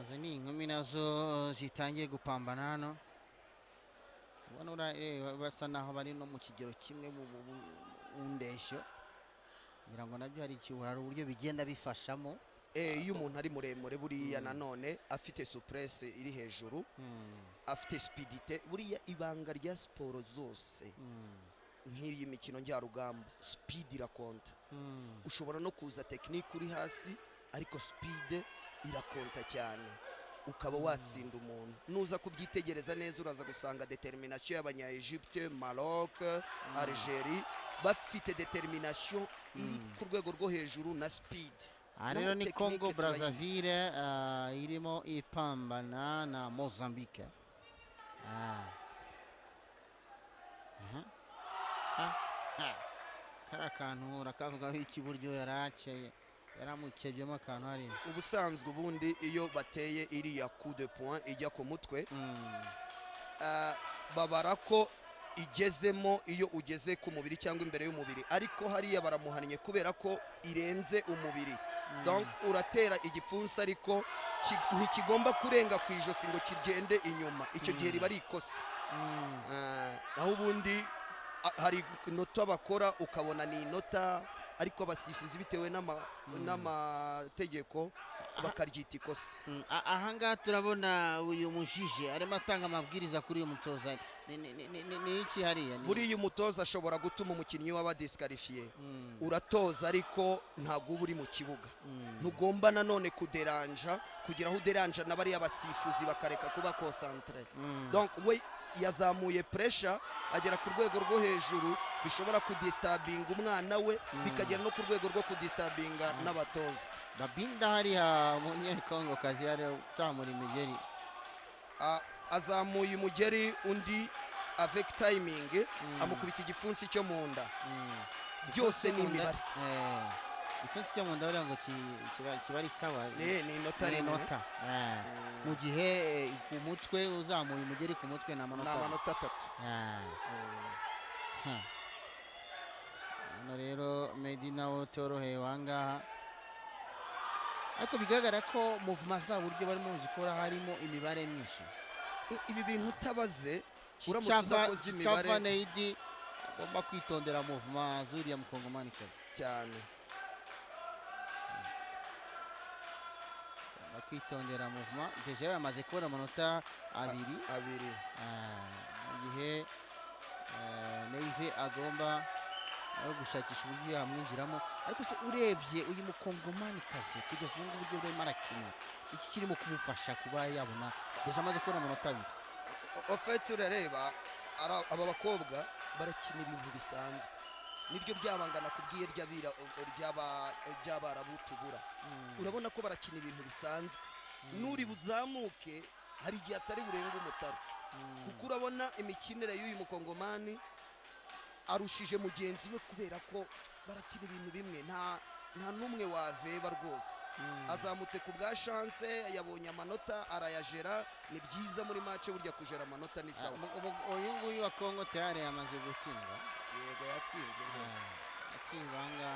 Izi ni inkumi nazo zitangiye gupambana hano. Ubona basa naho bari no mu kigero kimwe mu ndeshyo. Ngira ngo nabyo hari uburyo bigenda bifashamo. Iyo umuntu ari muremure buriya nanone afite souplesse iri hejuru, afite speedite, buriya ibanga rya siporo zose nk'iyi mikino njyarugamba speed irakonta. Ushobora no kuza technique uri hasi ariko speed irakonta cyane ukaba watsinda umuntu. Nuza kubyitegereza neza uraza gusanga determination y'abanya Egypte, Maroc, Algerie bafite determination iri ku rwego rwo hejuru na speed. Rero ni Congo Brazzaville irimo ipambana na Mozambique. Kara kantu urakavugaho ikiburyo yaramukebyemo akantu hari. Ubusanzwe ubundi iyo bateye iriya coup de poing ijya ku mutwe babara ko igezemo iyo ugeze ku mubiri cyangwa imbere y'umubiri, ariko hariya baramuhannye kubera ko irenze umubiri. Donc uratera igipfunsi ariko ntikigomba kurenga ku ijosi ngo kigende inyuma, icyo gihe riba ari ikosa. Naho ubundi hari inota bakora ukabona ni inota, ariko abasifuzi bitewe n'amategeko bakaryita ikosa. Ahangaha turabona uyu mujije arimo atanga amabwiriza kuri uyu mutoza. Ni iki hariya? Buriya umutoza ashobora gutuma umukinnyi waba disqualifié. Uratoza ariko ntabwo uba uri mu kibuga. Ntugomba nanone kuderanja kugira aho uderanja n'abari abasifuzi bakareka kuba concentré. Donc we yazamuye pressure agera ku rwego rwo hejuru bishobora kudisturbinga umwana we bikagera no ku rwego rwo kudisturbinga n'abatoza. Babinda hariya umunyekongo kazi yari utamura imigeri. Azamuye umugeri undi avec timing amukubita igipfunsi cyo mu nda. Byose ni imibare. Igipfunsi cyo mu nda bari ngo kiba ari sawa. Ni inota rimwe. Mu gihe ku mutwe uzamuye umugeri ku mutwe na amanota 3. Hano rero Neidy nawe toroheye wangaha, ariko bigaragara ko movement zabo uburyo barimo zikora harimo imibare myinshi. Ibi bintu utabaze uramutse udakoze imibare. Chichava Neidy agomba kwitondera movement zuriya mukongomani kazi cyane. Kwitondera movement deje yamaze kubona amanota abiri. Mu gihe Neidy agomba gushakisha uburyo yamwinjiramo, ariko se urebye uyu mukongomani kazi kugeza ubu ngubu buryo barimo arakina iki kirimo kumufasha kuba yabona deje amaze kubona amanota abiri. Ofete urareba aba bakobwa barakina ibintu bisanzwe, niryo ryabangana kubwiye ry'abarabu tubura. Urabona ko barakina ibintu bisanzwe, nuri buzamuke hari igihe atari burenga umutaro, kuko urabona imikinire y'uyu mukongomani arushije mugenzi we kubera ko barakina ibintu bimwe, nta n'umwe waveba rwose. Azamutse ku bwa chance, yabonye amanota arayajera. Ni byiza muri match burya kujera amanota ni sawa. Uyu nguyu wa Congo tayari yamaze gutsindwa. Yego yatsinzwe. Yatsinzwe anga